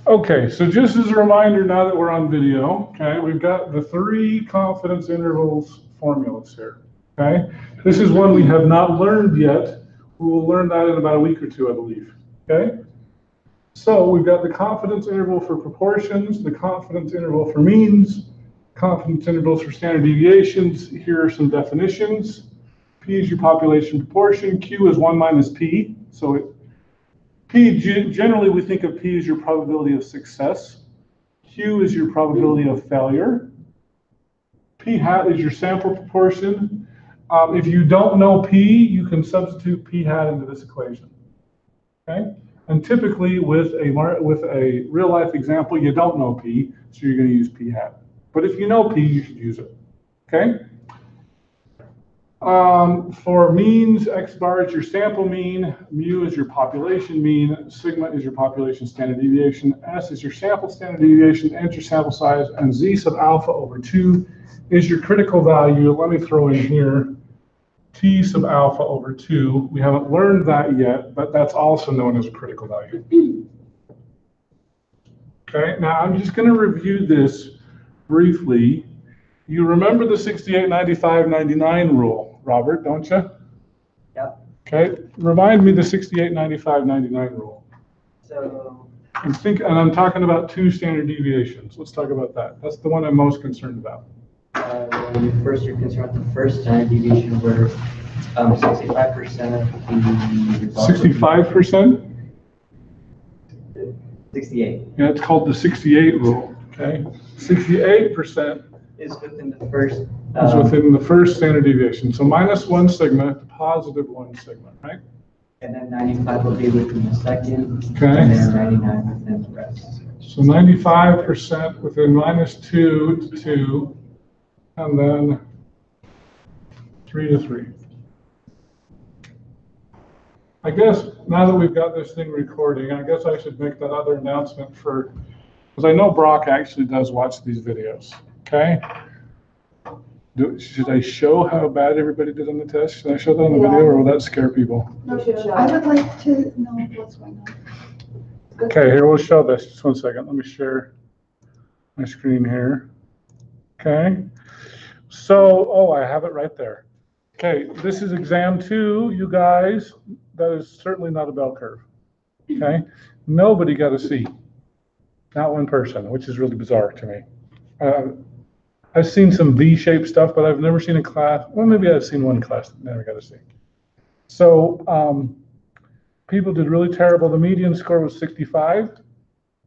Okay, so just as a reminder, now that we're on video, okay, we've got the 3 confidence intervals formulas here, okay? This is one we have not learned yet. We will learn that in about a week or 2, I believe, okay? So we've got the confidence interval for proportions, the confidence interval for means, confidence intervals for standard deviations. Here are some definitions. P is your population proportion, Q is 1 minus P, so generally we think of P as your probability of success. Q is your probability of failure. P hat is your sample proportion. If you don't know P, you can substitute P hat into this equation. Okay? And typically with a real life example, you don't know P, so you're going to use P hat. But if you know P, you should use it. Okay? For means, X bar is your sample mean, mu is your population mean, sigma is your population standard deviation, S is your sample standard deviation, and your sample size, and Z sub alpha over 2 is your critical value. Let me throw in here T sub alpha over 2. We haven't learned that yet, but that's also known as a critical value. Okay, now I'm just going to review this briefly. You remember the 68, 95, 99 rule, Robert, don't you? Yep. Okay, remind me the 68, 95, 99 rule. So, And I'm talking about 2 standard deviations. Let's talk about that. That's the one I'm most concerned about. First, you're concerned with the first standard deviation where 65% of the results. 65%? 68. Yeah, it's called the 68 rule. Okay, 68% is within the first. Is within the first standard deviation. So minus 1 sigma to positive 1 sigma, right? And then 95 will be within the second. Okay. And then 99 within the rest. So 95% within minus 2 to 2, and then 3 to 3. I guess now that we've got this thing recording, I guess I should make that other announcement because I know Brock actually does watch these videos, okay? Should I show how bad everybody did on the test? Should I show that on the video, or will that scare people? No, I would like to know what's going on. Okay, here, we'll show this. Just 1 second. Let me share my screen here. Okay. So, oh, I have it right there. Okay, this is exam 2, you guys. That is certainly not a bell curve. Okay, nobody got a C. Not one person, which is really bizarre to me. I've seen some V-shaped stuff, but I've never seen a class. Well, maybe I've seen one class that never got a C. So people did really terrible. The median score was 65,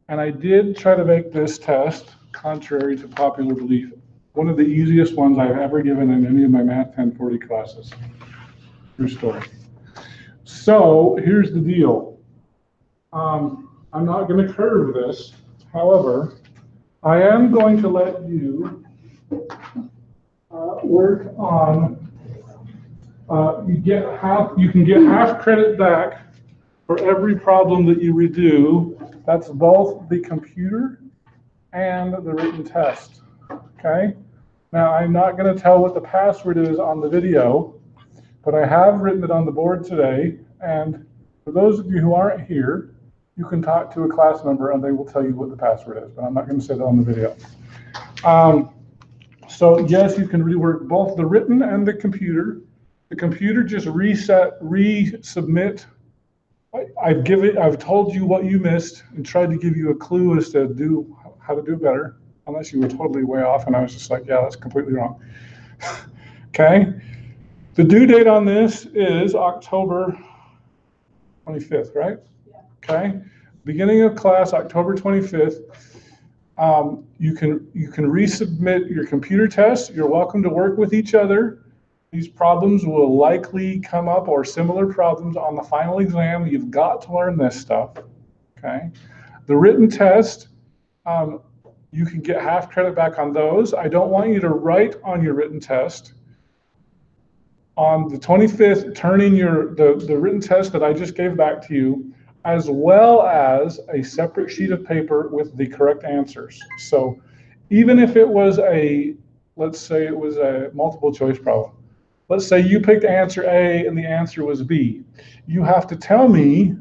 and I did try to make this test, contrary to popular belief, one of the easiest ones I've ever given in any of my Math 1040 classes. True story. So here's the deal. I'm not going to curve this. However, I am going to let you work on. You can get half credit back for every problem that you redo. That's both the computer and the written test. Okay. Now I'm not going to tell what the password is on the video, but I have written it on the board today. And for those of you who aren't here, you can talk to a class member and they will tell you what the password is, but I'm not going to say that on the video. So yes, you can rework both the written and the computer. The computer just resubmit. I've told you what you missed and tried to give you a clue as to how to do better, unless you were totally way off and I was just like, yeah, that's completely wrong. Okay. The due date on this is October 25th, right? Yeah. Okay. Beginning of class, October 25th. You can resubmit your computer test. You're welcome to work with each other. These problems will likely come up, or similar problems, on the final exam. You've got to learn this stuff. Okay. The written test, you can get half credit back on those. I don't want you to write on your written test. On the 25th, turn in the written test that I just gave back to you, as well as a separate sheet of paper with the correct answers. So even if it was let's say it was a multiple choice problem. Let's say you picked answer A and the answer was B. You have to tell me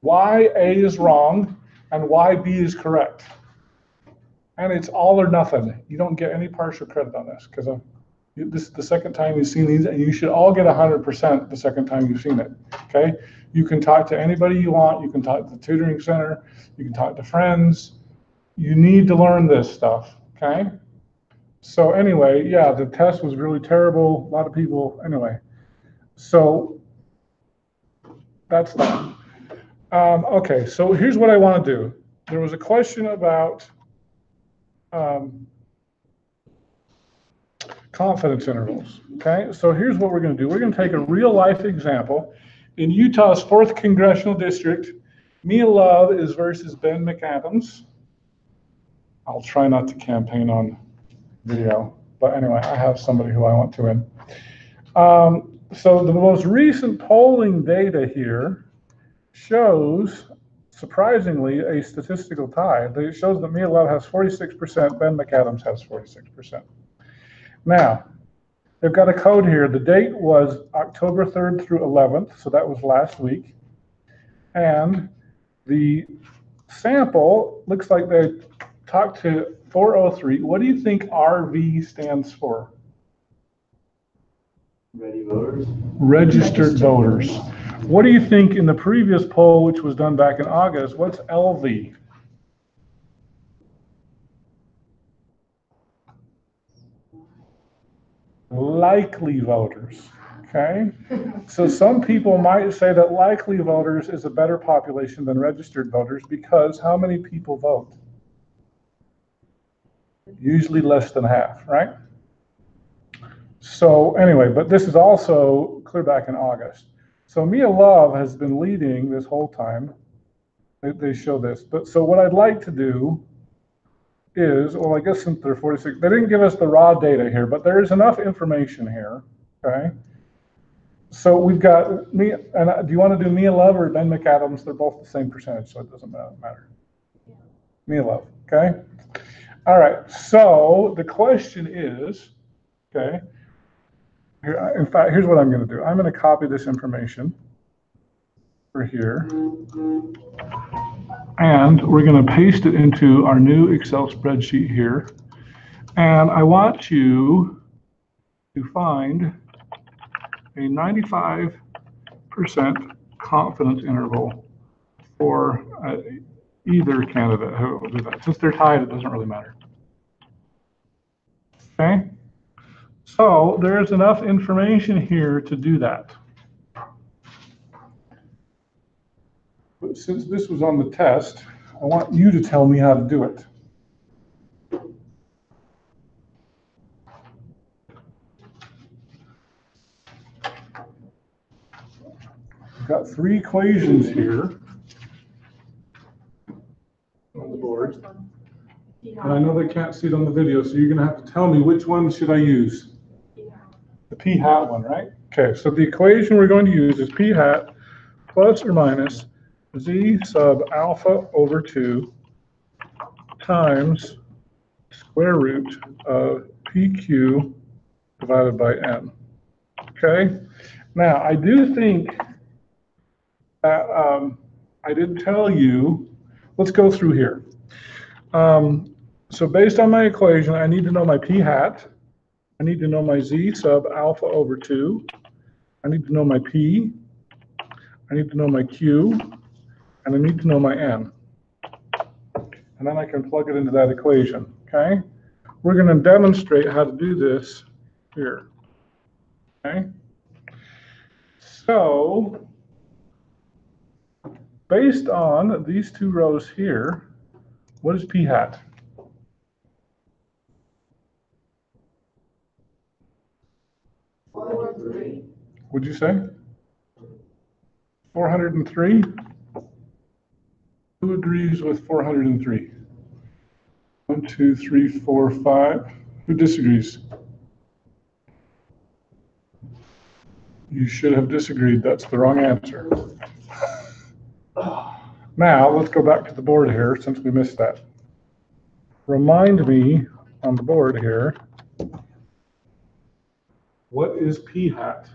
why A is wrong and why B is correct. And it's all or nothing. You don't get any partial credit on this because this is the second time you've seen these, and you should all get 100% the second time you've seen it, okay? You can talk to anybody you want. You can talk to the tutoring center. You can talk to friends. You need to learn this stuff, okay? So anyway, yeah, the test was really terrible. A lot of people, anyway. So that's that. Okay, so here's what I want to do. There was a question about confidence intervals, okay? So here's what we're going to do. We're going to take a real life example. In Utah's 4th Congressional District, Mia Love is versus Ben McAdams. I'll try not to campaign on video, but anyway, I have somebody who I want to win. So the most recent polling data here shows, surprisingly, a statistical tie. It shows that Mia Love has 46%, Ben McAdams has 46%. Now, they've got a code here. The date was October 3rd through 11th, so that was last week. And the sample looks like they talked to 403. What do you think RV stands for? Ready voters? Registered voters. What do you think in the previous poll, which was done back in August, what's LV? Likely voters, okay? So some people might say that likely voters is a better population than registered voters because how many people vote? Usually less than half, right? So anyway, but this is also clear back in August. So Mia Love has been leading this whole time. They show this. But so what I'd like to do is, well, I guess since they're 46, they didn't give us the raw data here, but there is enough information here, okay? So we've got Mia, and do you want to do Mia Love or Ben McAdams? They're both the same percentage, so it doesn't matter. Yeah. Mia Love, okay? All right, so the question is, okay, here, in fact, here's what I'm going to do. I'm going to copy this information for here, and we're going to paste it into our new Excel spreadsheet here. And I want you to find a 95% confidence interval for either candidate who will do that. Since they're tied, it doesn't really matter. Okay? So there's enough information here to do that. But since this was on the test, I want you to tell me how to do it. I've got 3 equations here on the board. And I know they can't see it on the video, so you're going to have to tell me which one should I use. The p hat one, right? Okay, so the equation we're going to use is p hat plus or minus z sub alpha over 2 times square root of pq divided by n. Okay? Now, I do think that I did tell you, let's go through here. So based on my equation, I need to know my p hat. I need to know my z sub alpha over 2. I need to know my p. I need to know my q. And I need to know my n. And then I can plug it into that equation, okay? We're going to demonstrate how to do this here, okay? So, based on these 2 rows here, what is p hat? What'd you say? 403? Who agrees with 403? 1, 2, 3, 4, 5. Who disagrees? You should have disagreed. That's the wrong answer. Now, let's go back to the board here since we missed that. Remind me on the board here, what is p hat?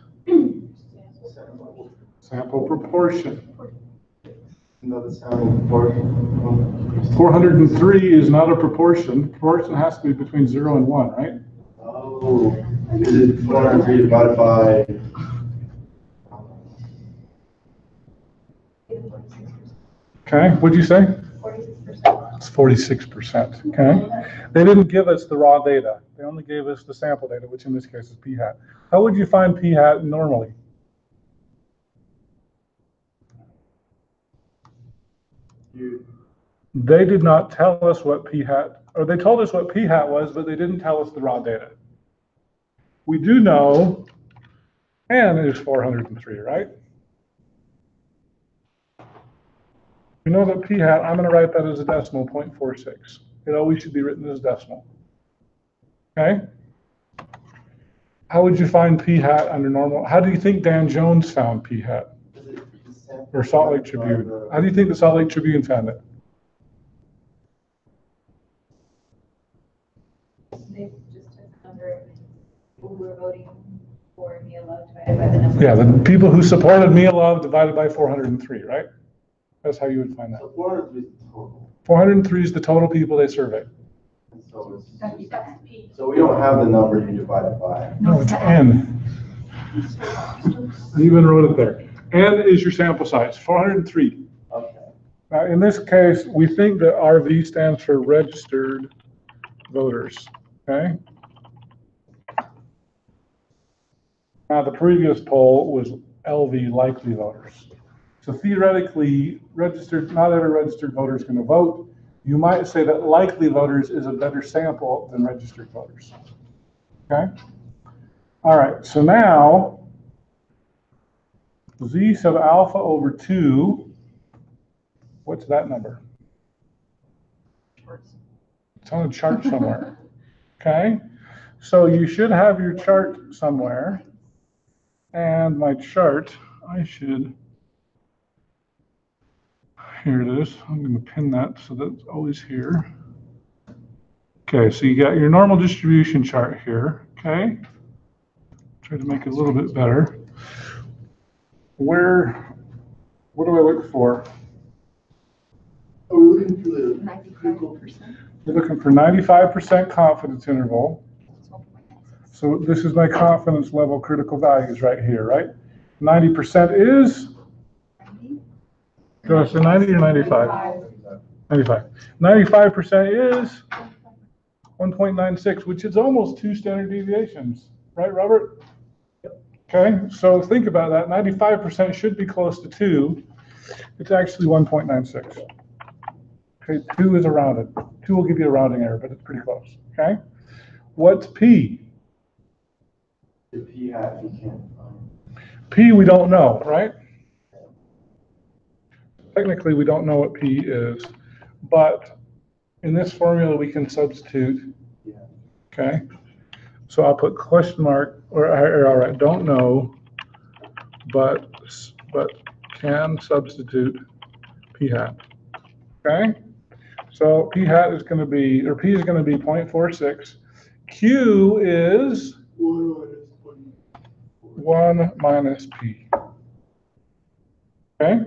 Sample proportion. Another sample proportion. 403 is not a proportion. Proportion has to be between 0 and 1, right? Oh, is it 403 divided by? Okay, what'd you say? 46%. It's 46%, okay? They didn't give us the raw data. They only gave us the sample data, which in this case is p hat. How would you find p hat normally? They did not tell us what p hat, or they told us what p hat was, but they didn't tell us the raw data. We do know n is 403, right? We know that p hat, I'm going to write that as a decimal, 0.46. It always should be written as decimal. Okay? How would you find p hat under normal? How do you think Dan Jones found p hat? Or Salt Lake Tribune? How do you think the Salt Lake Tribune found it? They just took the number of people who were voting for Mia Love divided by the number. Yeah, the people who supported Mia Love divided by 403, right? That's how you would find that. So 403 is the total. 403 is the total people they surveyed. And so it's, That'd be bad. so we don't have the number you divided by. No, it's n. I even wrote it there. N is your sample size, 403. Okay. Now, in this case, we think that RV stands for registered voters, okay? Now, the previous poll was LV, likely voters. So theoretically, not every registered voter is going to vote. You might say that likely voters is a better sample than registered voters, okay? All right, so now, Z sub alpha over 2, what's that number? It's on a chart somewhere, okay? So you should have your chart somewhere, and my chart, here it is. I'm going to pin that so that's always here. Okay, so you got your normal distribution chart here, okay? Try to make it a little bit better. What do I look for? Are we looking for the critical? 95%. We're looking for 95% confidence interval. So this is my confidence level critical values right here, right? 90% is, do I say 90 or 95? 95. 95% is 1.96, which is almost 2 standard deviations, right, Robert? Okay, so think about that. 95% should be close to 2. It's actually 1.96. Okay, 2 is a rounded. 2 will give you a rounding error, but it's pretty close. Okay, what's P? The p hat you can't find. P we don't know, right? Technically, we don't know what P is, but in this formula, we can substitute. Yeah. Okay, so I'll put question mark, or all right, don't know, but can substitute P hat. Okay, so P hat is going to be, or P is going to be 0.46. Q is 1 minus P. Okay.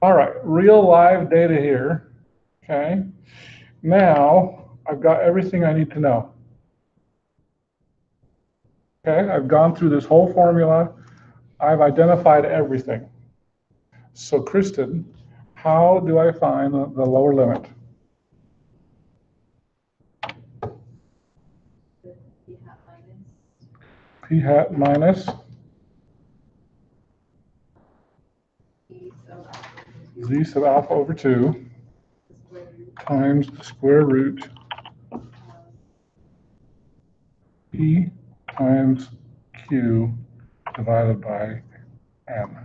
All right, real live data here. Okay. Now I've got everything I need to know. Okay, I've gone through this whole formula. I've identified everything. So Kristen, how do I find the lower limit? P hat minus Z sub alpha over 2 times the square root P times Q divided by M.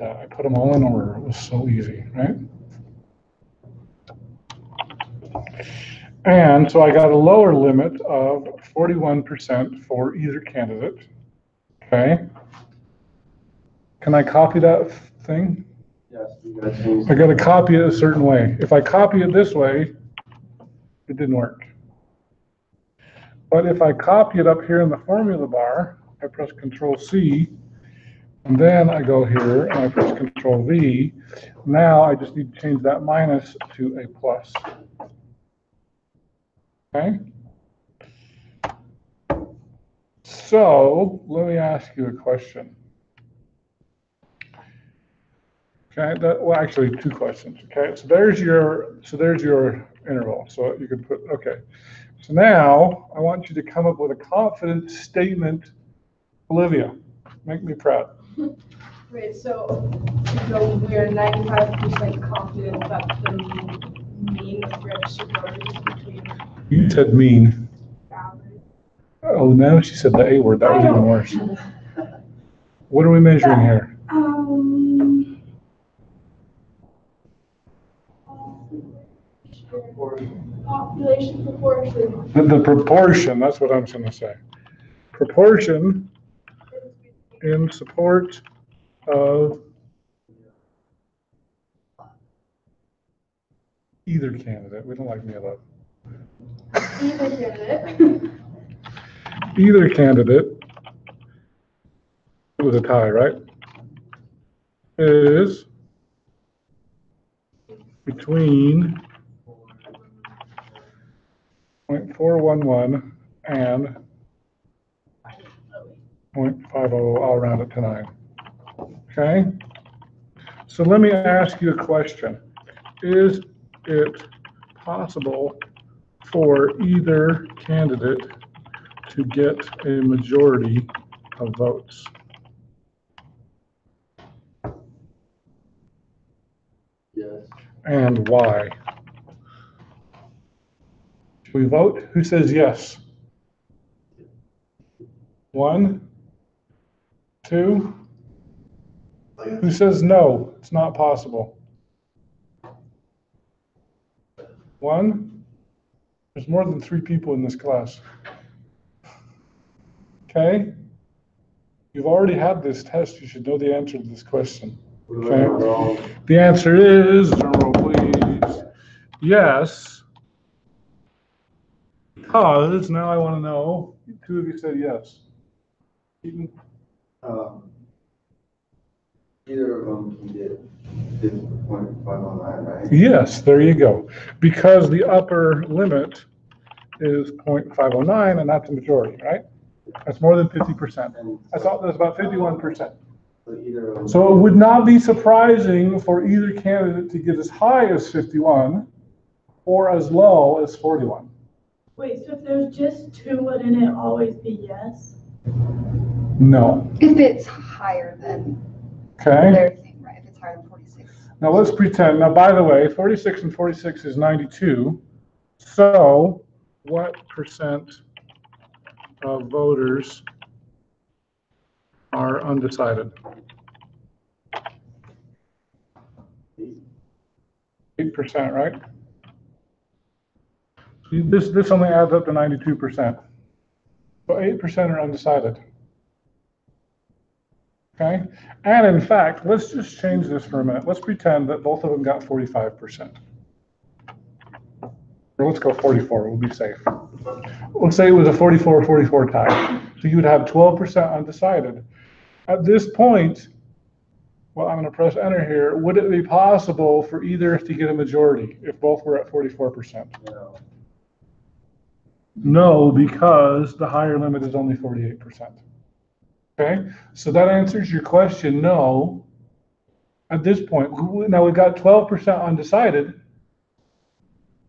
I put them all in order. It was so easy, right? And so I got a lower limit of 41% for either candidate. Okay. Can I copy that thing? Yes, you gotta change. I got to copy it a certain way. If I copy it this way, it didn't work. But if I copy it up here in the formula bar, I press Control C, And then I go here and I press Control V. Now I just need to change that minus to a plus. Okay? So let me ask you a question. Okay, well, actually, two questions. Okay, so there's your interval. So you could put, okay. So now I want you to come up with a confident statement. Olivia, make me proud. Wait, so we are 95% confident that the mean of registered voters is between You said mean. average. Oh, no, she said the A word. That was even worse. What are we measuring here? Population proportion. The proportion, that's what I'm going to say. Proportion in support of either candidate. We don't like Mila. Either candidate. Either candidate, it was a tie, right? Is between 0.411 and 0.50. I'll round it to 9. Okay? So let me ask you a question. Is it possible for either candidate to get a majority of votes? Yes. And why? Should we vote? Who says yes? 1, 2. Who says no? It's not possible. 1. There's more than 3 people in this class. Okay? You've already had this test. You should know the answer to this question. Okay? The answer is, drum roll please, yes. Because now I want to know, 2 of you said yes. Keaton? Either of them can get 0.519, right? Yes, there you go. Because the upper limit is 0.509, and that's a majority, right? That's more than 50%. That's about 51%. So it would not be surprising for either candidate to get as high as 51 or as low as 41. Wait, so if there's just 2, wouldn't it always be yes? No. If it's higher than Okay. their thing, right? If it's higher than 46. Now let's pretend. Now, by the way, 46 and 46 is 92. So what percent of voters are undecided? 8%, right? This only adds up to 92%. So 8% are undecided. Okay? And in fact, let's just change this for a minute. Let's pretend that both of them got 45%. Or let's go 44, we'll be safe. Let's say it was a 44-44 tie. So you would have 12% undecided. At this point, well, I'm going to press enter here. Would it be possible for either to get a majority if both were at 44%? No. No, because the higher limit is only 48%. Okay, so that answers your question, no. At this point, now we've got 12% undecided.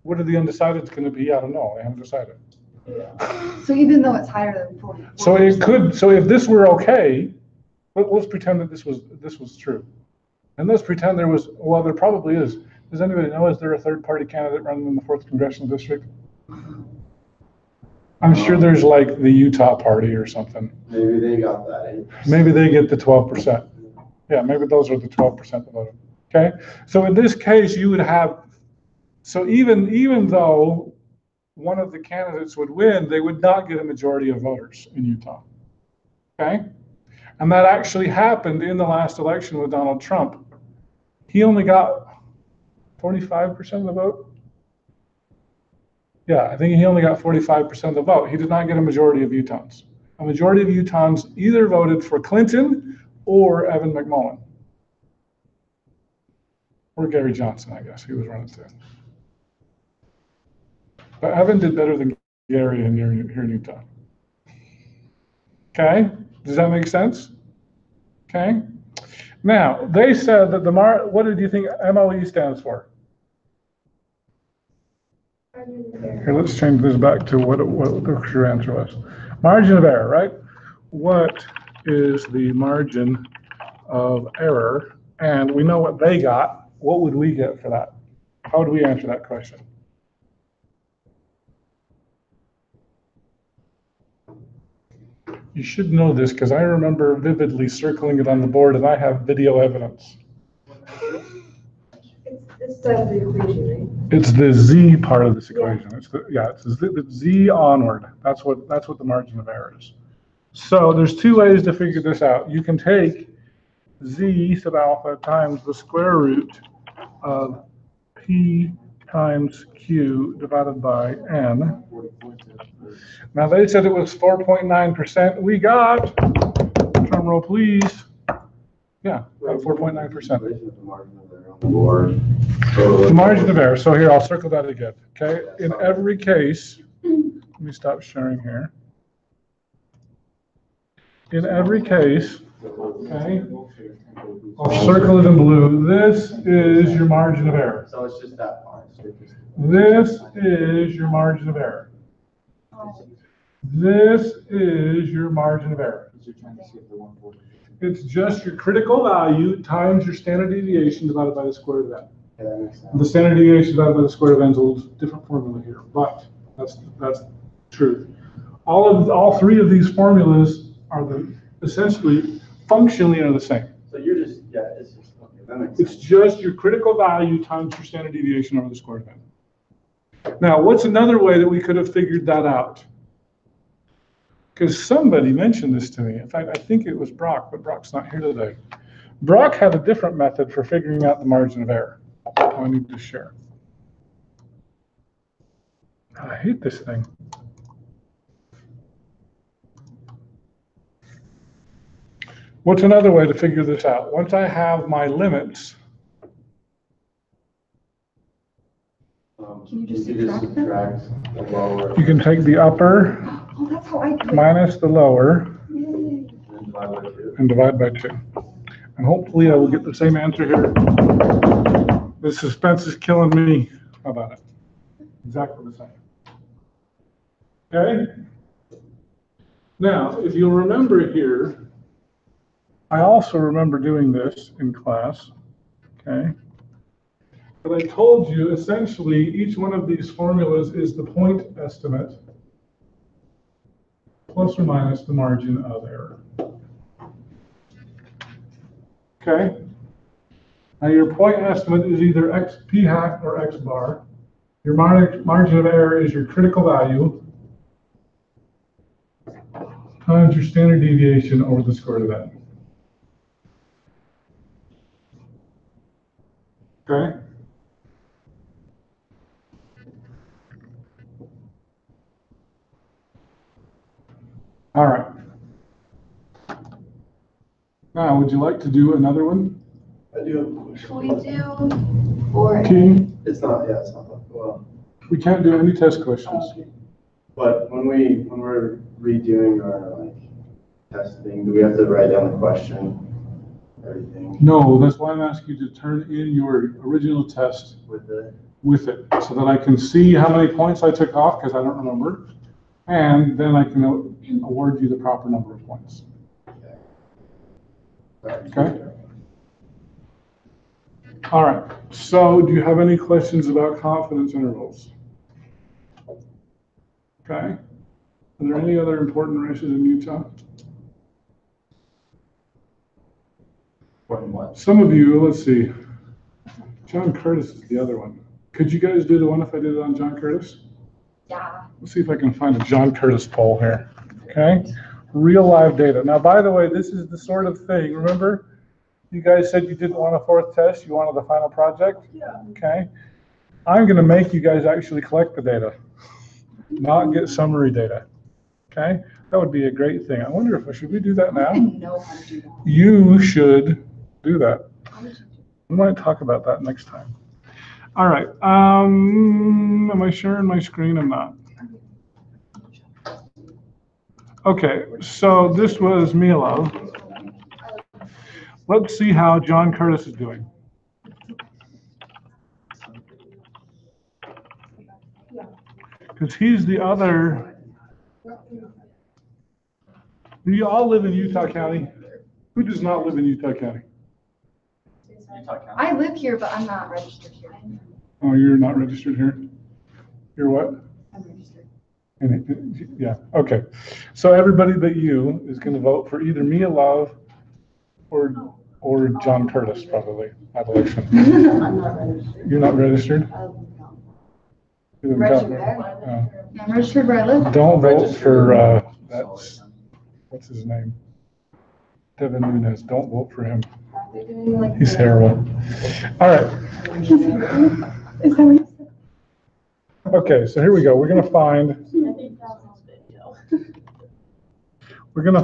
What are the undecideds going to be? I don't know. I haven't decided. So even though it's higher than 44. So it could. So if this were okay, let's pretend that this was true, and let's pretend there was. Well, there probably is. Does anybody know? Is there a third-party candidate running in the 4th congressional district? I'm sure there's like the Utah party or something. Maybe they got that 8%. Maybe they get the 12%. Yeah, maybe those are the 12% that voted. Okay, so in this case, you would have. So even though one of the candidates would win, they would not get a majority of voters in Utah. Okay, and that actually happened in the last election with Donald Trump. He only got 45% of the vote. Yeah, I think he only got 45% of the vote. He did not get a majority of Utahns. A majority of Utahns either voted for Clinton or Evan McMullen. Or Gary Johnson, I guess, he was running through. But Evan did better than Gary here in Utah. Okay, does that make sense? Okay. Now, they said that what did you think MOE stands for? Here, let's change this back to what your answer was. Margin of error, right? What is the margin of error? And we know what they got. What would we get for that? How would we answer that question? You should know this because I remember vividly circling it on the board, and I have video evidence. It's the equation, right? It's the Z part of this equation. It's the Z onward. That's what the margin of error is. So there's two ways to figure this out. You can take Z sub alpha times the square root of P times Q divided by N. Now they said it was 4.9%. We got, drum roll please, yeah, 4.9%. The margin of error. So here, I'll circle that again. Okay. In every case, let me stop sharing here. In every case, okay, I'll circle it in blue. This is your margin of error. So it's just that part. This is your margin of error. This is your margin of error. It's just your critical value times your standard deviation divided by the square root of n. Yeah, that makes sense. The standard deviation divided by the square root of n is a little different formula here, but that's truth. All three of these formulas are essentially functionally are the same. So you're just, yeah, it's just, okay, that makes It's sense. just your critical value times your standard deviation over the square root of n. Now, what's another way that we could have figured that out? Because somebody mentioned this to me. In fact, I think it was Brock, but Brock's not here today. Brock had a different method for figuring out the margin of error. I need to share. I hate this thing. What's another way to figure this out? Once I have my limits, Can you just You just subtract subtract the lower. you can take the upper Oh, that's how I do it. minus the lower Yay. And divide by 2. and divide by 2. And hopefully I will get the same answer here. The suspense is killing me. How about it? Exactly the same. Okay? Now, if you'll remember here, I also remember doing this in class, okay? But I told you, essentially, each one of these formulas is the point estimate plus or minus the margin of error. Okay? Now your point estimate is either x p hat or x bar. Your margin of error is your critical value times your standard deviation over the square root of n. Okay? All right. Now, would you like to do another one? I do have a question. Can we do four? King, It's not, yeah, it's not, well, we can't do any test questions. but when we're redoing our like testing, do we have to write down the question, everything No, that's why I'm asking you to turn in your original test with the? with it so that I can see how many points I took off because I don't remember. And then I can award you the proper number of points. Okay? All right. So do you have any questions about confidence intervals? Okay. Are there any other important races in Utah? What? Some of you, let's see. John Curtis is the other one. Could you guys do the one if I did it on John Curtis? Yeah. Let's see if I can find a John Curtis poll here. Okay? Real live data. Now, by the way, this is the sort of thing, remember? You guys said you didn't want a fourth test, you wanted the final project? Yeah. Okay? I'm going to make you guys actually collect the data, not get summary data. Okay, that would be a great thing. I wonder if should we do that I now? didn't know how to do that. You should do that. How would you do We might talk about that next time. All right. Am I sharing my screen? I'm not. Okay, so this was Mila. Let's see how John Curtis is doing. Because he's the other. Do you all live in Utah County? Who does not live in Utah County? I live here, but I'm not registered here. Oh, you're not registered here? You're what? I'm registered. Yeah, okay. So everybody but you is going to vote for either Mia Love or John Curtis, probably, that election. I'm not registered. You're not registered? You live in Registered Calgary? there? I'm registered where I live. Don't vote for, that's, what's his name? Devin Nunes. Don't vote for him. He's terrible. All right. Is that what you said? Okay, so here we go. We're going to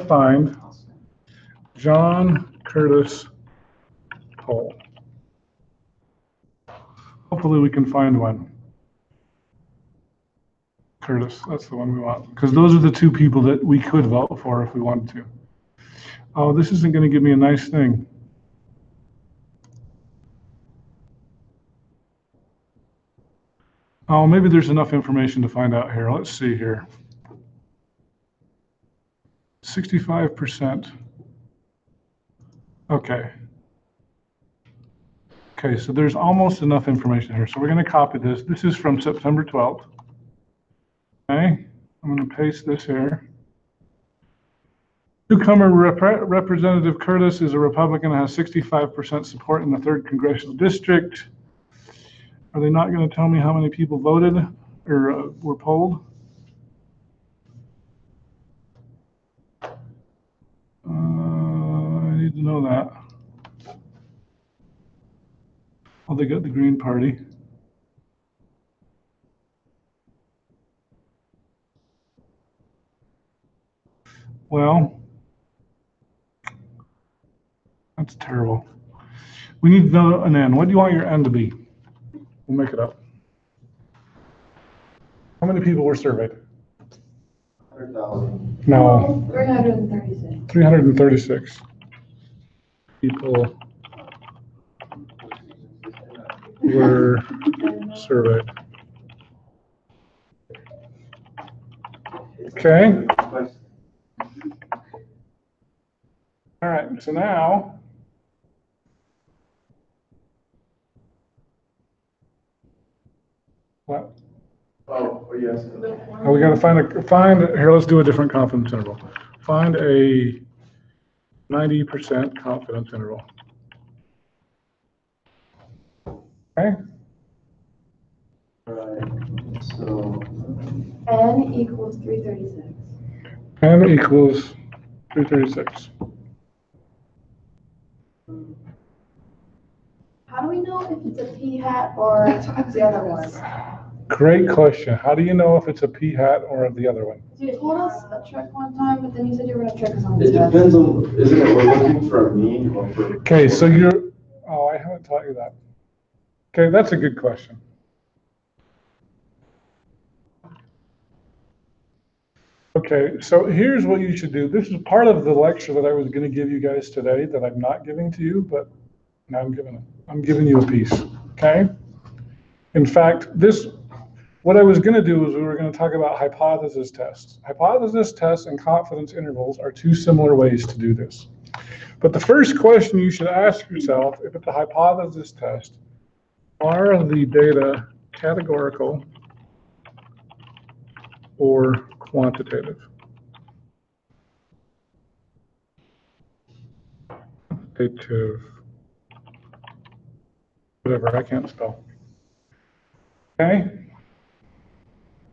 find John Curtis poll. Hopefully we can find one. Curtis, that's the one we want. Because those are the two people that we could vote for if we wanted to. Oh, this isn't going to give me a nice thing. Oh, maybe there's enough information to find out here. Let's see here. 65%. Okay. Okay, so there's almost enough information here. So we're going to copy this. This is from September 12th. Okay, I'm going to paste this here. Newcomer Representative Curtis is a Republican and has 65% support in the 3rd Congressional District. Are they not going to tell me how many people voted or were polled? I need to know that. Oh, they got the Green Party. Well, that's terrible. We need to know an N. What do you want your N to be? We'll make it up. How many people were surveyed? 100,000. No. 336. 336 people were surveyed. Okay. All right, so now what? Oh, yes. Oh, we got to find here. Let's do a different confidence interval. Find a 90% confidence interval. Okay. All right, so N equals 336. N equals 336. How do we know if it's a P hat or the other one? Great question. How do you know if it's a P hat or the other one? You told us a trick one time, but then you said you were gonna trick us on it this test. depends on, isn't it, we're looking for a mean or for? Okay, so oh, I haven't taught you that. Okay, that's a good question. Okay, so here's what you should do. This is part of the lecture that I was going to give you guys today that I'm not giving to you, but now I'm giving you a piece, okay? In fact, what I was going to do is we were going to talk about hypothesis tests. Hypothesis tests and confidence intervals are two similar ways to do this. But the first question you should ask yourself, if it's a hypothesis test, are the data categorical or quantitative? Quantitative. Whatever, I can't spell. Okay?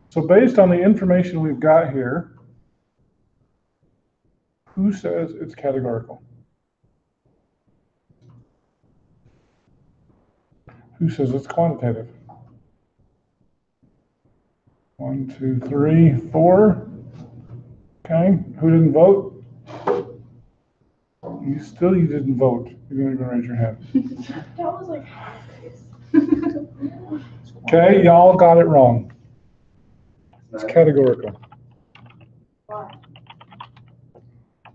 So based on the information we've got here, who says it's categorical? Who says it's quantitative? 1, 2, 3, 4. Okay, who didn't vote? You didn't vote. You didn't even raise your hand. That was like half face. Okay, y'all got it wrong. It's categorical. Why?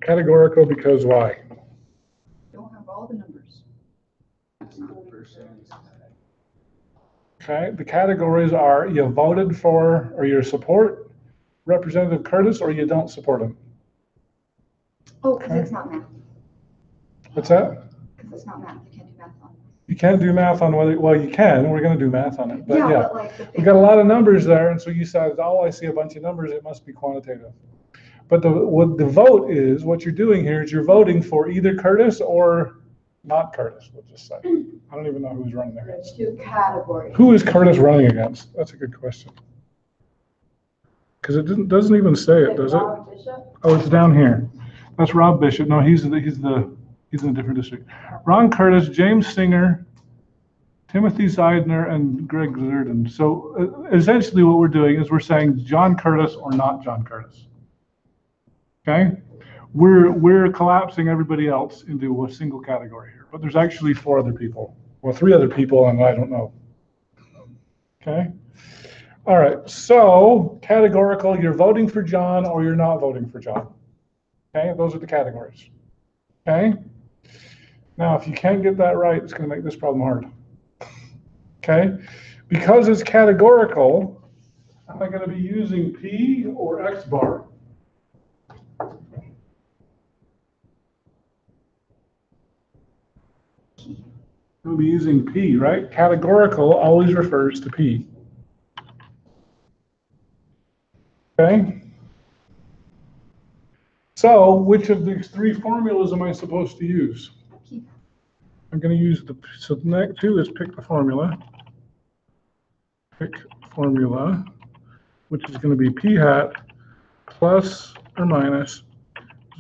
Categorical because why? Don't have all the numbers. Okay, the categories are you voted for or you support Representative Curtis or you don't support him. Oh, because it's not math. What's that? Because it's not math. You can't do math on it. You can't do math on whether, well, you can, we're gonna do math on it, but Yeah, yeah. but like the We thing. got a lot of numbers there, and so you said, oh, I see a bunch of numbers, it must be quantitative. But what the vote is, what you're doing here is you're voting for either Curtis or not Curtis, we'll just say. I don't even know who's running There's against. 2 categories. Who is Curtis running against? That's a good question. Because it doesn't even say it, does it? Rob Bishop? Oh, it's down here. That's Rob Bishop. No, he's in a different district. Ron Curtis, James Singer, Timothy Seidner, and Greg Zerden. So essentially what we're doing is we're saying John Curtis or not John Curtis. Okay? We're collapsing everybody else into a single category here. But there's actually 4 other people. Well, 3 other people, and I don't know. Okay? All right, so categorical, you're voting for John or you're not voting for John. Okay, those are the categories. Okay? Now, if you can't get that right, it's going to make this problem hard. Okay? Because it's categorical, am I going to be using P or X bar? We'll be using P, right? Categorical always refers to P. Okay? So, which of these 3 formulas am I supposed to use? I'm going to use so the next 2 is pick the formula. Pick formula, which is going to be P hat plus or minus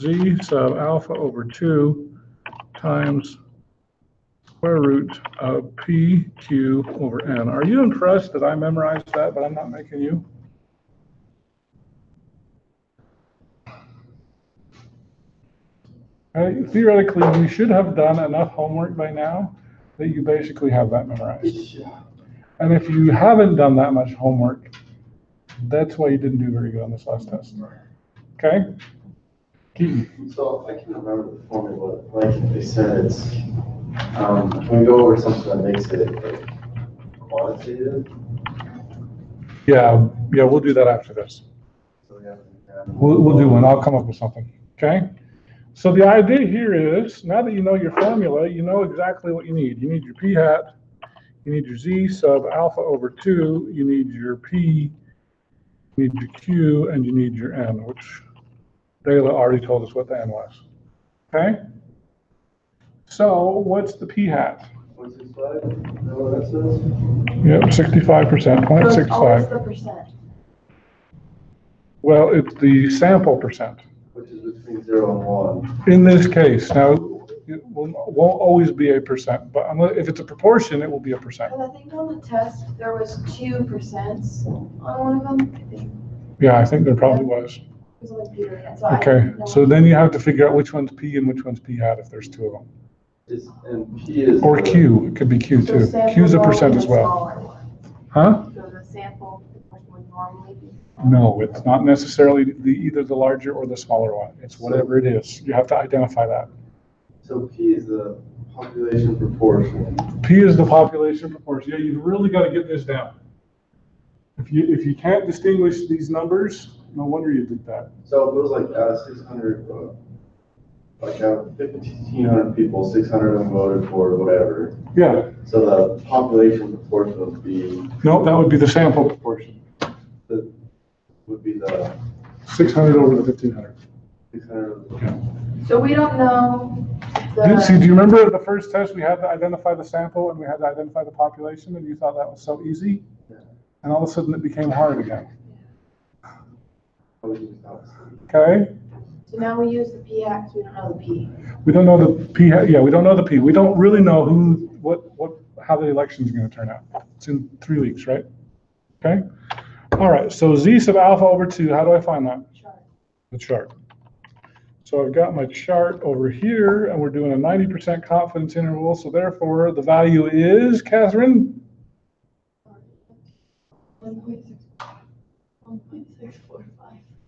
Z sub alpha over 2 times square root of PQ over N. Are you impressed that I memorized that, but I'm not making you? Theoretically, you should have done enough homework by now that you basically have that memorized. And if you haven't done that much homework, that's why you didn't do very good on this last test. Okay? Keaton. So I can remember the formula, like they said, it's, when we go over something that makes it like quantitative. Yeah, we'll do that after this. So we have We'll do one. I'll come up with something. Okay? So the idea here is, now that you know your formula, you know exactly what you need. You need your P hat, you need your Z sub alpha over 2, you need your P, you need your Q, and you need your N, which Dayla already told us what the N was. Okay? So what's the P hat? 0.65? Is that what that says? Yep, 65%, So it's always 0.65. the percent. Well, it's the sample percent. Which is between 0 and 1. In this case, now, it won't always be a percent, but if it's a proportion, it will be a percent. But I think on the test, there was 2% on one of them, I think. Yeah, I think there probably was. It was like Peter, and so I Okay, didn't know. so then you have to figure out which one's P and which one's P hat if there's 2 of them. And P is. Or Q, it could be Q So too. sample Q's a normally percent as the well. smaller one. Huh? So the sample would normally be. No, it's not necessarily either the larger or the smaller one. It's whatever it is. You have to identify that. So P is the population proportion. P is the population proportion. Yeah, you've really got to get this down. If you can't distinguish these numbers, no wonder you did that. So it was like out of 600, like out of 1,500 people, 600 of them voted for whatever. Yeah. So the population proportion would be. No, that would be the sample proportion. Would be the 600 over the 1,500. 600. So we don't know See, do the, you remember at the first test, we had to identify the sample and we had to identify the population, and you thought that was so easy? Yeah. And all of a sudden it became hard again. Okay. Okay? so now we use the P hat, because we don't know the P. We don't know the P, yeah, we don't know the P. We don't really know how the election's gonna turn out. It's in 3 weeks, right? Okay? All right, so Z sub alpha over 2, how do I find that? Sure. the chart. So I've got my chart over here, and we're doing a 90% confidence interval, so therefore the value is, Catherine? 1.645.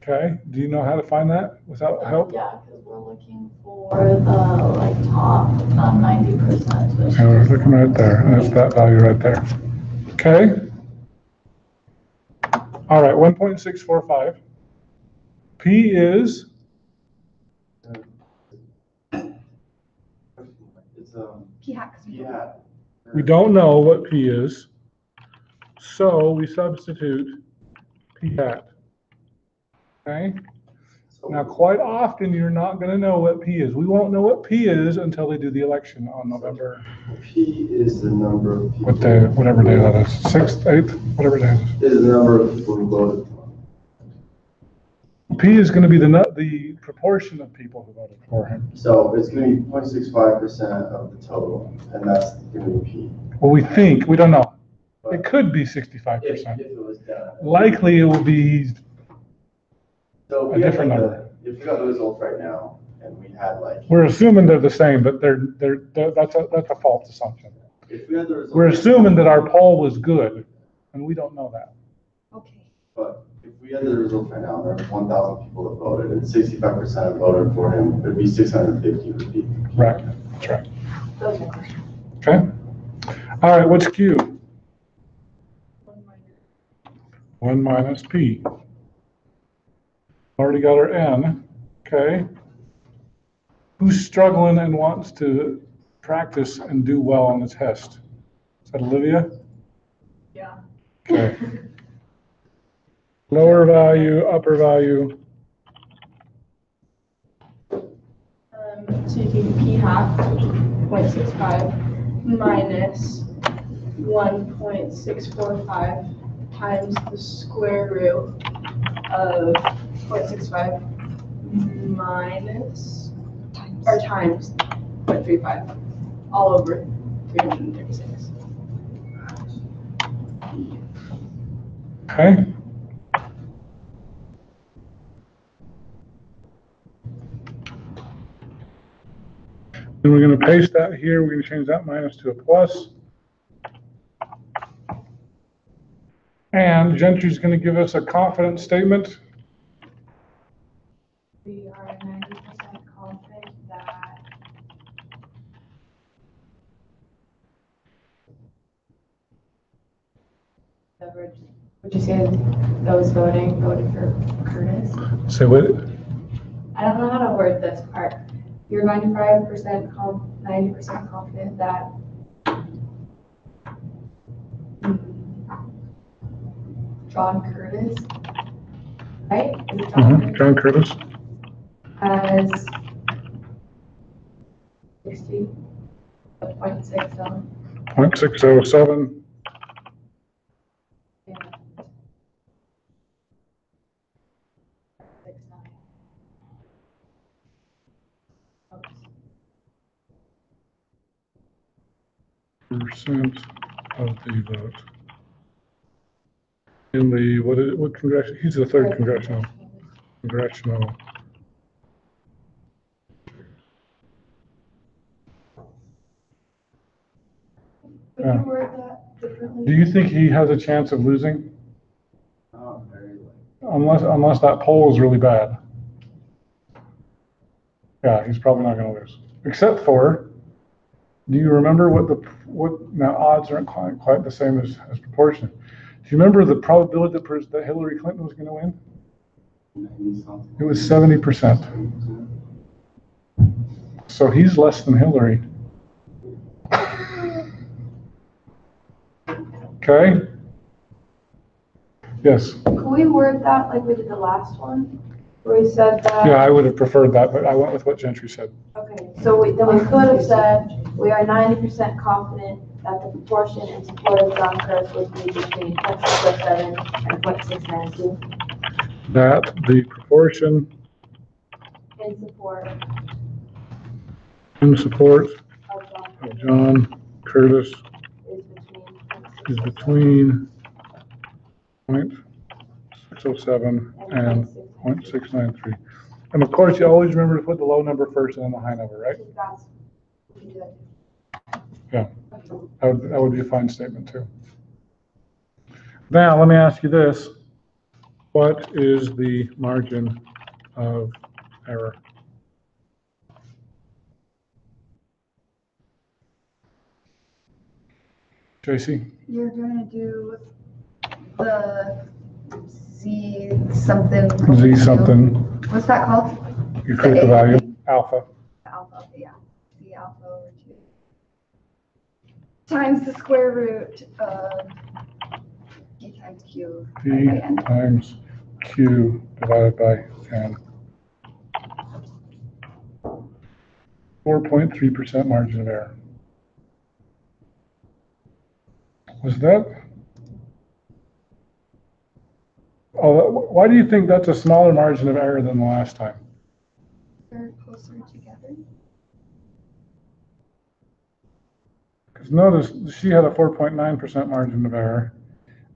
Okay, do you know how to find that without help? Yeah, because we're looking for the like top 90%. And we're looking right there, and it's that value right there. Okay? All right, 1.645. P is, It's, P hacks. yeah. we don't know what P is, so we substitute P hat. Okay? Now, quite often, you're not going to know what P is. We won't know what P is until they do the election on November, P is the number of people. whatever day that is, 6th, 8th, whatever day it is. Is the number of people who voted for him. P is going to be the proportion of people who voted for him. So it's gonna be 0.65% of the total, and that's gonna be P. Well, we think, we don't know. But It could be if 65%. it was done. Likely, it will be So a if we had different like number. if we got the results right now, and we had like, We're assuming they're the same, but that's a false assumption. if we had the results. We're assuming that our poll was good, and we don't know that. Okay. But if we had the results right now, there's 1,000 people that voted, and 65% voted for him, it'd be 650 would be. Right, that's right. That was my question. Okay? All right, what's Q? 1 minus P. Already got our N, okay? Who's struggling and wants to practice and do well on the test? Is that Olivia? Yeah. Okay. Lower value, upper value. Taking P hat, 0.65, minus 1.645 times the square root of 0.65 minus, or times 0.35, all over 336. Okay? Then we're going to paste that here. We're going to change that minus to a plus. And Gentry's going to give us a confidence statement. We are 90% confident that would you say those voting voted for Curtis? Say what? I don't know how to word this part. You're 90% confident that John Curtis, right? Is it John Curtis. Has 60.67. 0.607. Yeah. 69. Oops. Percent of the vote. In the, what congressional, he's the third congressional. Would Yeah. you word that differently? Do you think he has a chance of losing? Oh, very like. Unless that poll is really bad. Yeah, he's probably not going to lose. Except for, do you remember now odds aren't quite the same as proportion. Do you remember the probability that Hillary Clinton was going to win? 90-something. It was 70%. So he's less than Hillary. Okay? Yes? Could we word that like we did the last one, where we said that? Yeah, I would have preferred that, but I went with what Gentry said. Okay, so then we could have said, we are 90% confident that the proportion in support of John Curtis would be between 0.647 and 0.692 That the proportion in support of John Curtis is between is between 0.607 and 0.693. And of course, you always remember to put the low number first and then the high number, right? That's, we can do that. Yeah, that would be a fine statement too. Now, let me ask you this. What is the margin of error? Tracy? You're gonna do the Z something. Z something, What's that called? your critical value, alpha. Alpha, yeah. Z alpha over 2. Times the square root of P times Q P divided by N. times Q divided by N. 4.3% margin of error. Was that? Oh, why do you think that's a smaller margin of error than the last time? They're closer together. Because notice she had a 4.9% margin of error,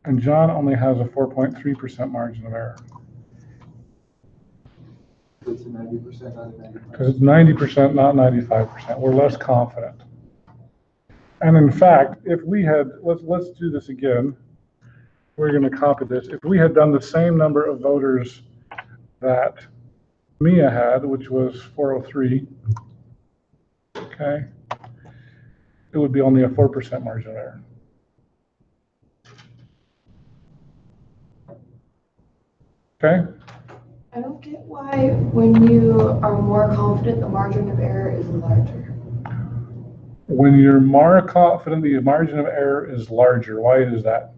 and John only has a 4.3% margin of error. It's a 90%, not a 95%. Because it's 90%, not 95%. We're less confident. And in fact, if we had, let's do this again. We're going to copy this. If we had done the same number of voters that Mia had, which was 403, okay, it would be only a 4% margin of error. Okay? I don't get why when you are more confident, the margin of error is larger. When you're more confident, the margin of error is larger. Why is that?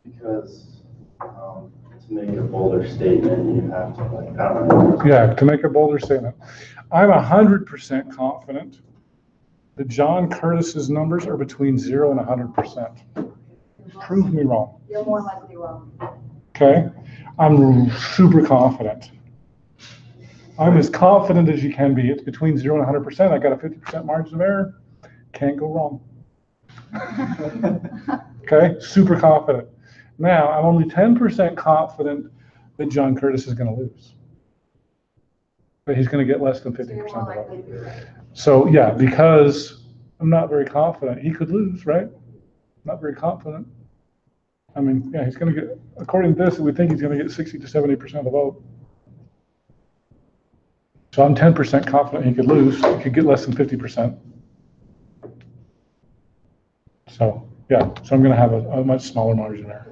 Because to make a bolder statement, you have to like, I don't know. Yeah, to make a bolder statement. I'm 100% confident that John Curtis's numbers are between 0 and 100%. Prove me wrong. You're more likely wrong. Okay? I'm super confident. I'm as confident as you can be. It's between 0 and 100%. I got a 50% margin of error. Can't go wrong. Okay? Super confident. Now, I'm only 10% confident that John Curtis is going to lose. But he's going to get less than 50% So you're of more the likely vote. to be right. So, yeah, because I'm not very confident. He could lose, right? Not very confident. I mean, yeah, he's going to get, according to this, we think he's going to get 60 to 70% of the vote. So I'm 10% confident he could lose. He could get less than 50%. So, yeah, so I'm going to have a much smaller margin there.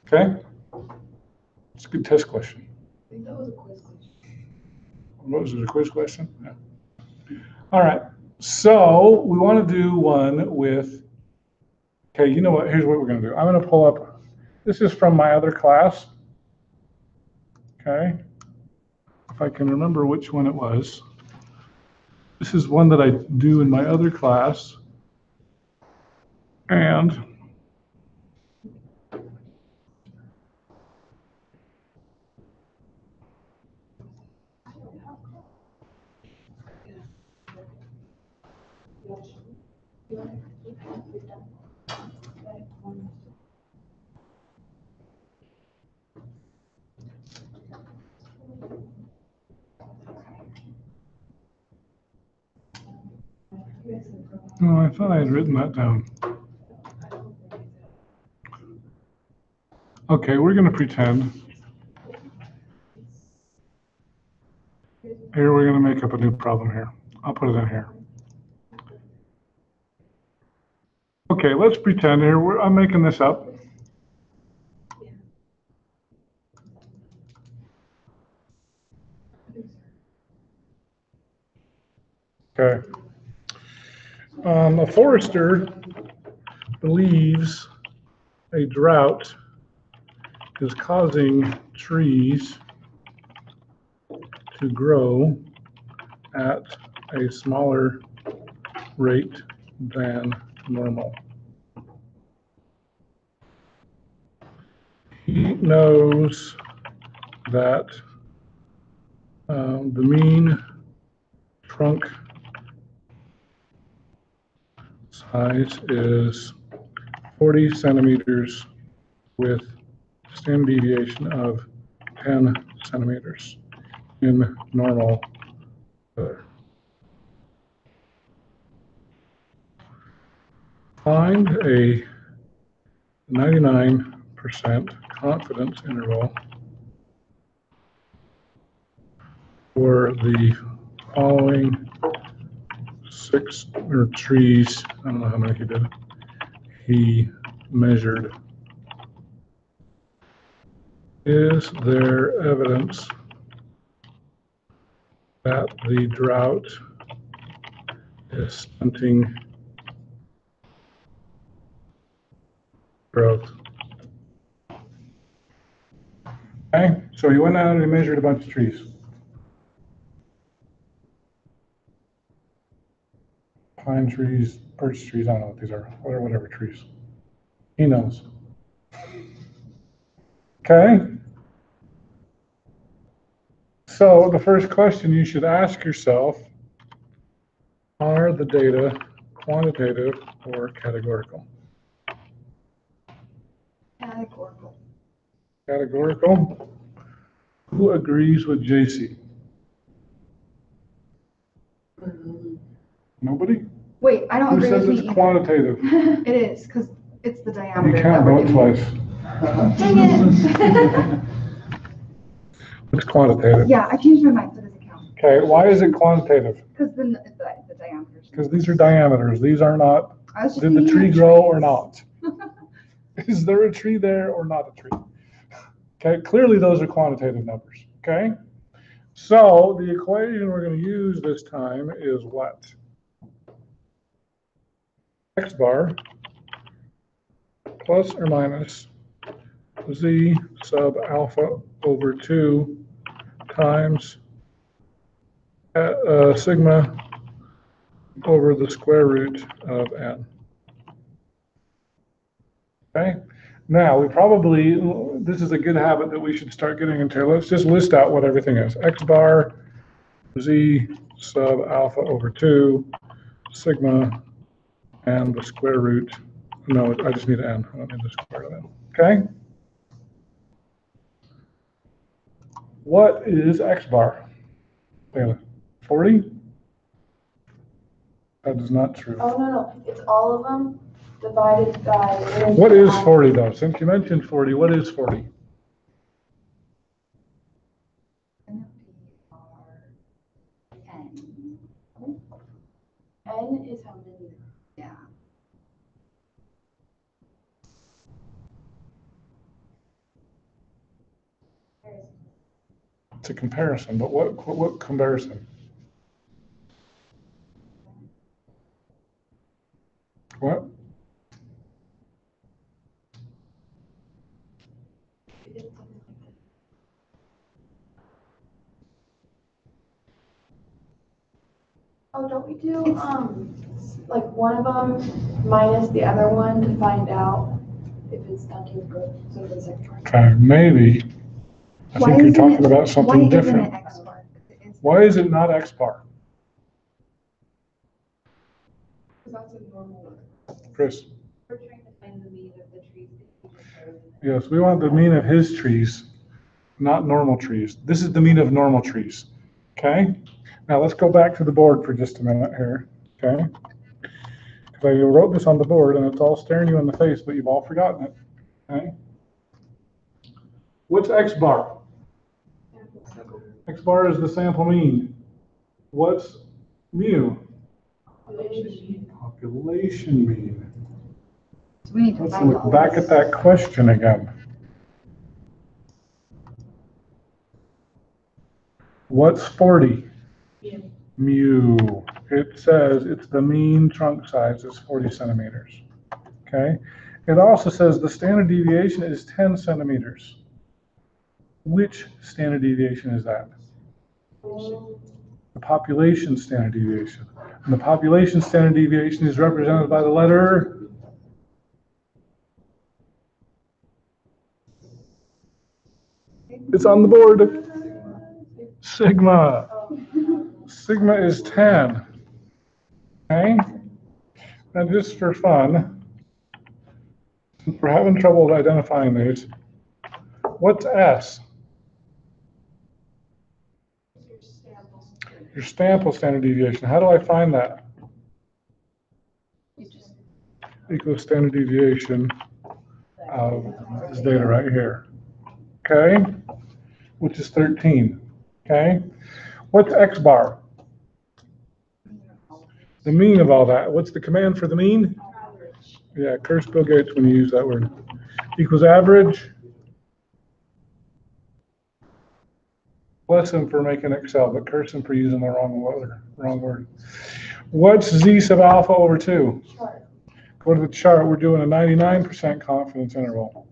Okay? It's a good test question. I think that was a quiz question. What was it, a quiz question? Yeah. All right. So we want to do one with, okay, you know what? Here's what we're going to do. I'm going to pull up, this is from my other class. Okay. If I can remember which one it was. This is one that I do in my other class. And oh, I thought I had written that down. Okay, we're going to pretend. Here, we're going to make up a new problem here. I'll put it in here. Okay, let's pretend here. I'm making this up. Okay. A forester believes a drought is causing trees to grow at a smaller rate than normal. He knows that the mean trunk size is 40 centimeters with standard deviation of 10 centimeters in normal weather. Find a 99% confidence interval for the following trees. I don't know how many he did. He measured. Is there evidence that the drought is stunting growth? Okay, so he went out and he measured a bunch of trees. Pine trees, birch trees, I don't know what these are, whatever trees. He knows. Okay? So the first question you should ask yourself, are the data quantitative or categorical? Categorical. Categorical? Who agrees with JC? Nobody? Wait, I don't Who agree says with it's me either. quantitative? It is, because it's the diameter. You can't that we're vote doing. twice. Dang it! It's quantitative. Yeah, I changed my mind, so it doesn't count. Okay, why is it quantitative? Because the diameters. Because these are diameters. These are not, I was just did the thinking tree of grow or trees. not? Is there a tree there or not a tree? Okay, clearly those are quantitative numbers, okay? So the equation we're going to use this time is what? X bar plus or minus z sub alpha over 2 times sigma over the square root of n. Okay? Now, this is a good habit that we should start getting into. Let's just list out what everything is. X bar, z sub alpha over 2, sigma, and the square root. No, I just need n. I don't need the square root of n. Okay? What is X bar? 40? That is not true. Oh, no, it's all of them divided by. What is 40 though? Since you mentioned 40, what is 40? N is how many? Yeah. It's a comparison, but what comparison? What? Oh, don't we do, like one of them minus the other one to find out if it's stunting growth? So the second one. Okay, maybe. I think you're talking about something different. Why isn't it X bar? Why is it not X bar? Because that's a normal. Chris? We're trying to find the mean of the trees that he showed. Yes, we want the mean of his trees, not normal trees. This is the mean of normal trees. Okay? Now let's go back to the board for just a minute here. Okay? Because I wrote this on the board and it's all staring you in the face, but you've all forgotten it. Okay? What's X bar? X bar is the sample mean. What's mu? Population mean. So we need to Let's find look back at that question again. What's 40? Mu. It says it's the mean trunk size is 40 centimeters. Okay? It also says the standard deviation is 10 centimeters. Which standard deviation is that? The population standard deviation. And the population standard deviation is represented by the letter. It's on the board. Sigma. Sigma is 10. Okay? Now just for fun, since we're having trouble identifying these, what's S? your sample standard deviation. How do I find that? Equals standard deviation of this data right here. Okay? Which is 13. Okay? What's X bar? The mean of all that. What's the command for the mean? Yeah, curse Bill Gates when you use that word. Equals average. Bless him for making Excel, but curse him for using the wrong word. What's Z sub alpha over 2? Go to the chart. We're doing a 99% confidence interval.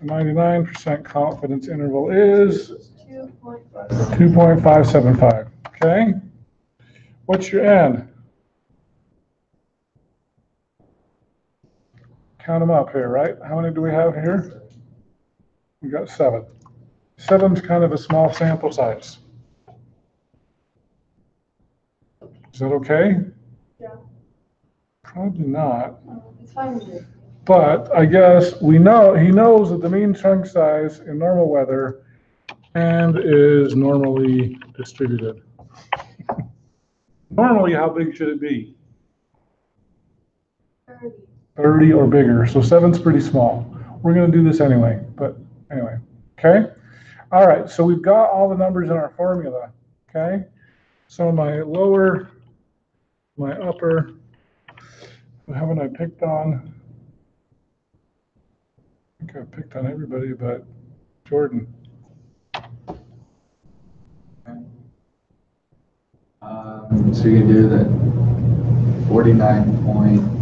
99% confidence interval is 2.575. Okay? What's your N? Count them up here, right? How many do we have here? We got 7. 7's kind of a small sample size. Is that okay? Yeah. Probably not. It's fine with me. But I guess we know, he knows that the mean chunk size in normal weather and is normally distributed. Normally, how big should it be? 30 or bigger. So 7's pretty small. We're going to do this anyway, but anyway. Okay? All right, so we've got all the numbers in our formula. Okay? So my lower, my upper, what haven't I picked on? I think I've picked on everybody but Jordan. So you can do that 49.05.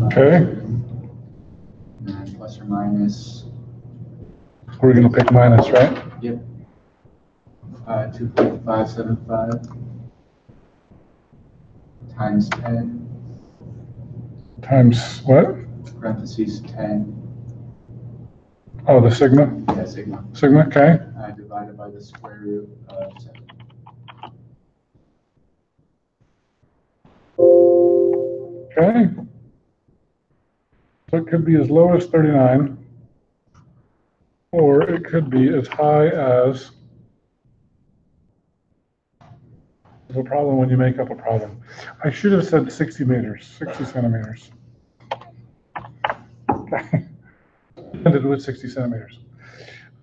Okay. And then plus or minus. We're going to pick minus, right? Yep. 2.575 times 10 Times what? parentheses 10. Oh, the sigma? Yeah, sigma. Sigma, okay. Divided by the square root of 7. Okay. So it could be as low as 39, or it could be as high as the problem when you make up a problem. I should have said 60 meters, 60 centimeters. Okay. Ended with 60 centimeters.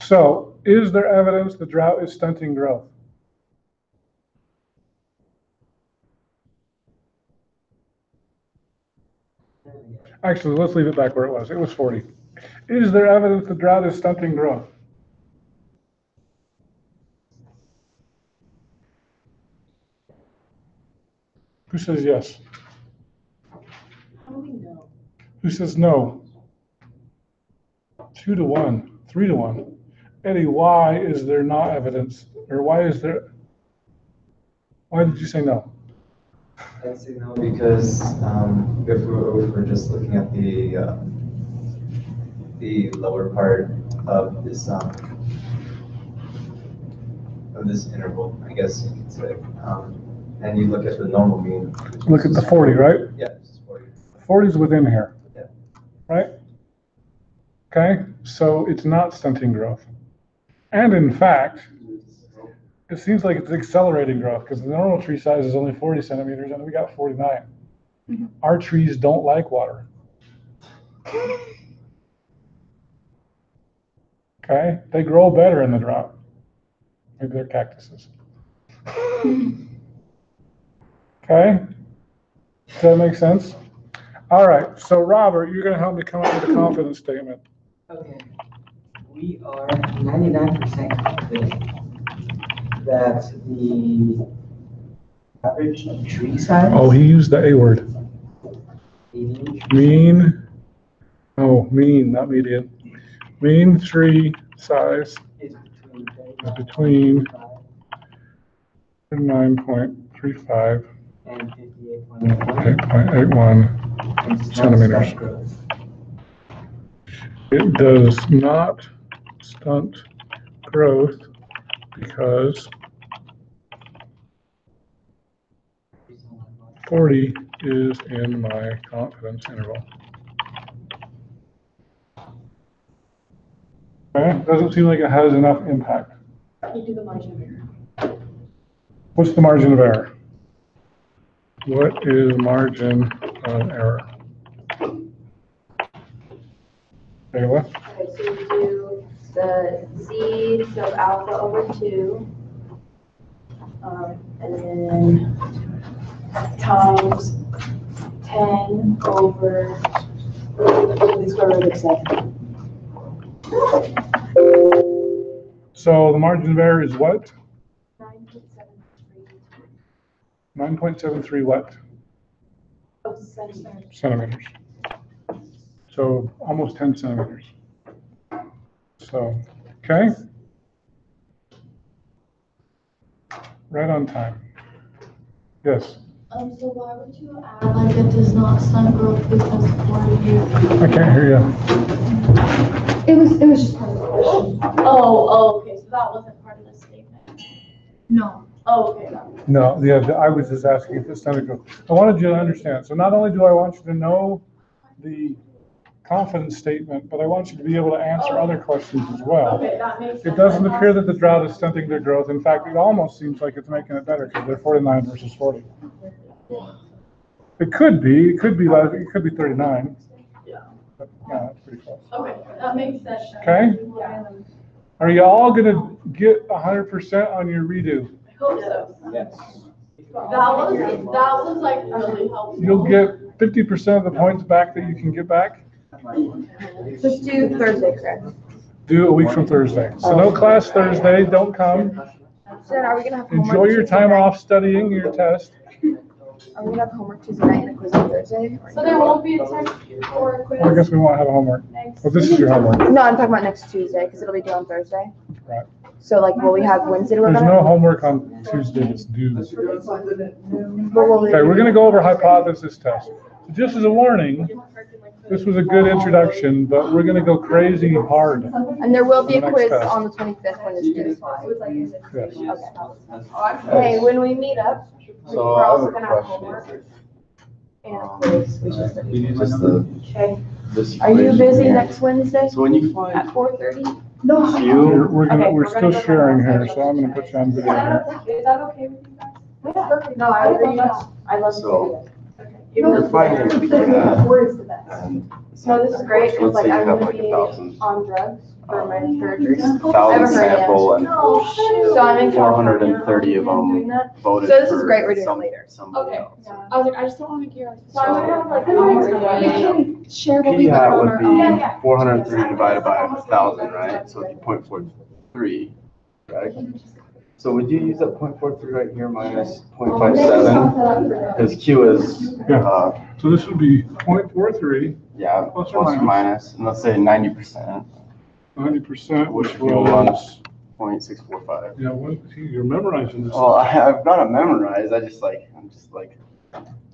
So, is there evidence the drought is stunting growth? Actually, let's leave it back where it was. It was 40. Is there evidence the drought is stunting growth? Who says yes? Who says no? 2 to 1, 3 to 1. Eddie, why is there not evidence? Or why did you say no? I'd say no because if we're just looking at the lower part of this interval, I guess you could say, and you look at the normal mean. Look at the 40, right? Yeah, it's 40. 40 is within here, Yeah. right? Okay, so it's not stunting growth. And in fact, it seems like it's accelerating growth because the normal tree size is only 40 centimeters and we got 49. Mm-hmm. Our trees don't like water. Okay, they grow better in the drought. Maybe they're cactuses. Okay, does that make sense? All right, so Robert, you're going to help me come up with a confidence statement. Okay, we are 99% confident that the average tree size. Oh, he used the A word. Mean, not median. Mean tree size is between 39.35 and 58.81 centimeters. It does not stunt growth because 40 is in my confidence interval. Okay, doesn't seem like it has enough impact. You do the margin. What's the margin of error? What is margin of error? Ayla? Okay, so we do the Z, so alpha over 2. And then times 10 over the square root of 7. So the margin of error is what? 9.73. 9.73 what? Oh, centimeters. Centimeters. So almost 10 centimeters. So, okay. Right on time. Yes, So why would you add like it does not stunt growth because 40 I can't hear you. It was just part of the question. Oh, okay, so that wasn't part of the statement. No. Oh, okay, No, yeah, I was just asking if it's time to go. I wanted you to understand. So not only do I want you to know the confidence statement, but I want you to be able to answer other questions as well. okay, that makes sense. It doesn't appear that the drought is stunting their growth. In fact, it almost seems like it's making it better because they're 49 versus 40. It could be less, it could be 39. Yeah. But yeah, that's pretty close. Okay, that makes sense. Okay? Are you all gonna get 100% on your redo? I hope so. Yes. That was like really helpful. You'll get 50% of the points back that you can get back. Just do Thursday, correct? Do a week from Thursday. So no class Thursday, don't come. So then are we gonna have homework? Enjoy your Tuesday time night? off studying your test. Are we gonna have homework Tuesday night and a quiz on Thursday? So there won't be a test or a quiz Well, I guess we won't have homework. next. Well, this is your homework. No, I'm talking about next Tuesday, because it'll be due on Thursday. Right. So like, will we have Wednesday to work There's on no it? homework on Tuesday that's due. But will we? Okay, we're gonna go over hypothesis test. Just as a warning, this was a good introduction, but we're gonna go crazy hard. And there will be a On the next quiz test. on the 25th when it's due. Yes. Okay. Hey, when we meet up, So we're I have also a gonna have question. homework. And a quiz. We should study. Just the, Okay. this Are you equation busy here. next Wednesday So when you find at 4:30? We're Q, we're still sharing here, so I'm gonna put you on video here. Is that okay with you guys? No, I agree. I love So- the you're finding P hat, Word is the best. and. No, this is great, because Let's like say you I'm have gonna like be 1,000, on drugs for my surgery. I 1,000 haven't heard yet. sample and So I'm in California. 430 of them doing that. voted So this is for great, we're doing it some- later. somebody Okay. else. I was like, I just don't want to hear. So I would have like. We can share what P we learn hat on would our be own. 430 divided by 1,000, right? So it'd be 0.43, right? So would you use that 0.43 right here minus 0.57? Because Q is, So this would be 0.43, yeah, Plus plus or or minus, and let's say 90%, 90%, which which would be 1 was, 0.645. yeah, you're memorizing this. Well, I've got it memorized. I'm just like,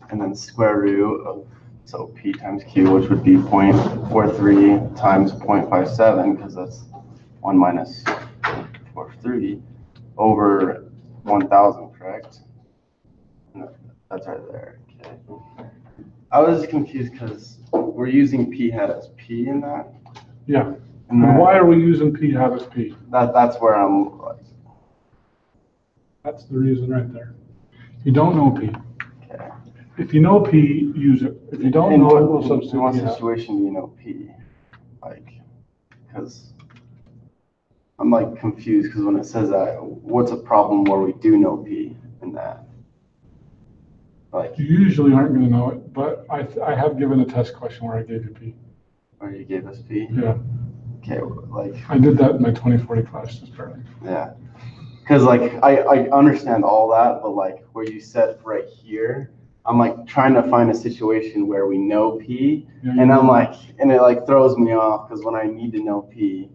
and then square root of, so P times Q, which would be 0.43 times 0.57, because that's 1 minus 0.43 over 1,000, correct? No, that's right there. Okay. I was confused because we're using P hat as P in that. Yeah, And and why are we using P hat as P? that's where I'm like, That's the reason right there. You don't know P. okay. If you know P, use it. If you don't In know it, what, we'll in substitute what P hat. situation do you know P? Like, because I'm like confused because when it says that, what's a problem where we do know P in that? Like, You usually aren't gonna know it, but I have given a test question where I gave you P. where you gave us P? Yeah, Okay, like, I did that in my 2040 class just starting. yeah. Because like, I understand all that, but like where you said right here, I'm like trying to find a situation where we know P, Yeah, and you- I'm like, and it like throws me off because when I need to know P,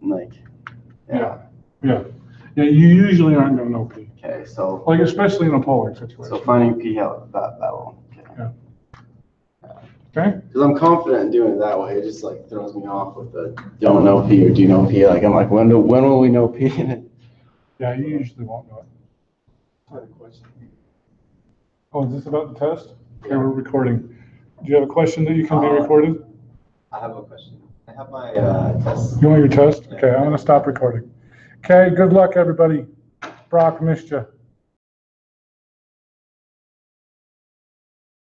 I'm like, yeah. Yeah, you usually aren't gonna know P, Okay, so like especially in a polling situation. so finding P out that one. Okay. Okay, Because I'm confident in doing it that way. It just like throws me off with the don't know P or do know P. Like I'm like, when will we know P? yeah, you usually won't know it. Oh, is this about the test? Okay, we're recording. Do you have a question that you can be recorded? I have a question. I have my test. You want your test? Okay, I'm gonna stop recording. Okay, good luck, everybody. Brock missed you.